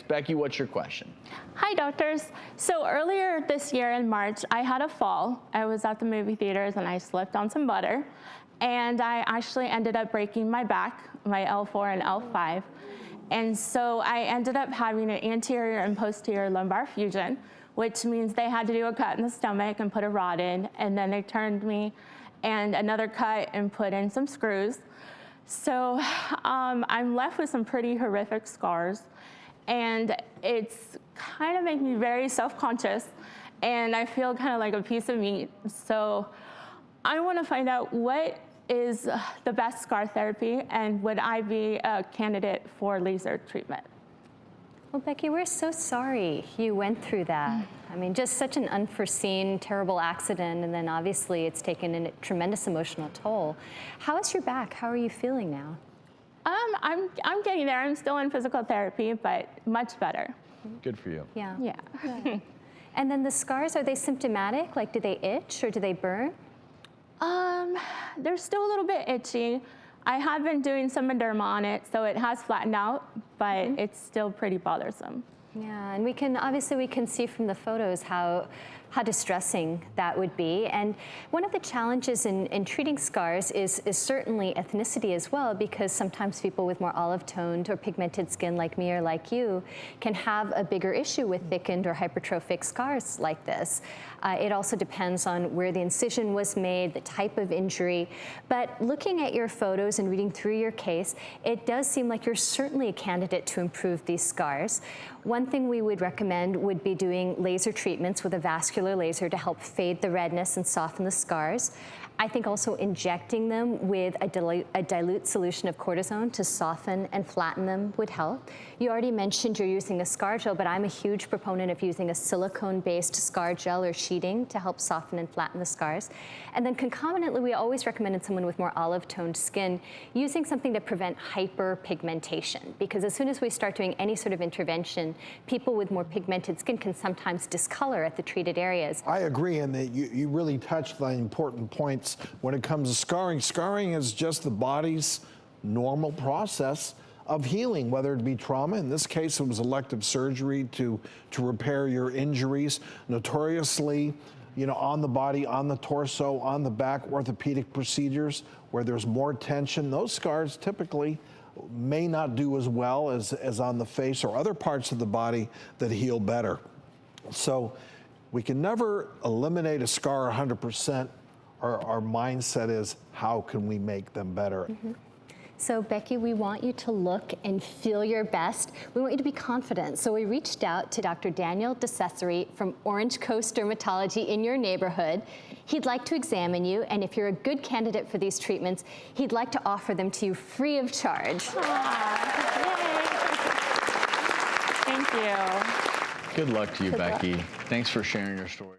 Becky, what's your question? Hi, doctors. So earlier this year in March, I had a fall. I was at the movie theaters and I slipped on some butter. And I actually ended up breaking my back, my L4 and L5. And so I ended up having an anterior and posterior lumbar fusion, which means they had to do a cut in the stomach and put a rod in. And then they turned me and another cut and put in some screws. So I'm left with some pretty horrific scars. And it's kind of making me very self-conscious, and I feel kind of like a piece of meat. So I want to find out what is the best scar therapy, and would I be a candidate for laser treatment? Well, Becky, we're so sorry you went through that. I mean, just such an unforeseen, terrible accident, and then obviously it's taken a tremendous emotional toll. How is your back? How are you feeling now? I'm getting there. I'm still in physical therapy, but much better. Good for you. Yeah. Yeah. And then the scars, are they symptomatic? Like, do they itch or do they burn? They're still a little bit itchy. I have been doing some derma on it, so it has flattened out, but it's still pretty bothersome. Yeah, and we can see from the photos how distressing that would be. And one of the challenges in treating scars is certainly ethnicity as well, because sometimes people with more olive-toned or pigmented skin like me or like you can have a bigger issue with thickened or hypertrophic scars like this. It also depends on where the incision was made, the type of injury. But looking at your photos and reading through your case, it does seem like you're certainly a candidate to improve these scars. One thing we would recommend would be doing laser treatments with a vascular laser to help fade the redness and soften the scars. I think also injecting them with a dilute solution of cortisone to soften and flatten them would help. You already mentioned you're using a scar gel, but I'm a huge proponent of using a silicone-based scar gel or sheeting to help soften and flatten the scars. And then concomitantly, we always recommend in someone with more olive-toned skin using something to prevent hyperpigmentation, because as soon as we start doing any sort of intervention, people with more pigmented skin can sometimes discolor at the treated areas. I agree, and that you really touched on important points when it comes to scarring. Scarring is just the body's normal process of healing, whether it be trauma. In this case, it was elective surgery to repair your injuries. Notoriously, you know, on the body, on the torso, on the back, orthopedic procedures where there's more tension, those scars typically may not do as well as on the face or other parts of the body that heal better. So we can never eliminate a scar 100%. Our mindset is, how can we make them better? So Becky, we want you to look and feel your best. We want you to be confident. So we reached out to Dr. Daniel DeCesare from Orange Coast Dermatology in your neighborhood. He'd like to examine you, and if you're a good candidate for these treatments, he'd like to offer them to you free of charge. Thank you. Good luck to you, Good luck. Becky. Thanks for sharing your story.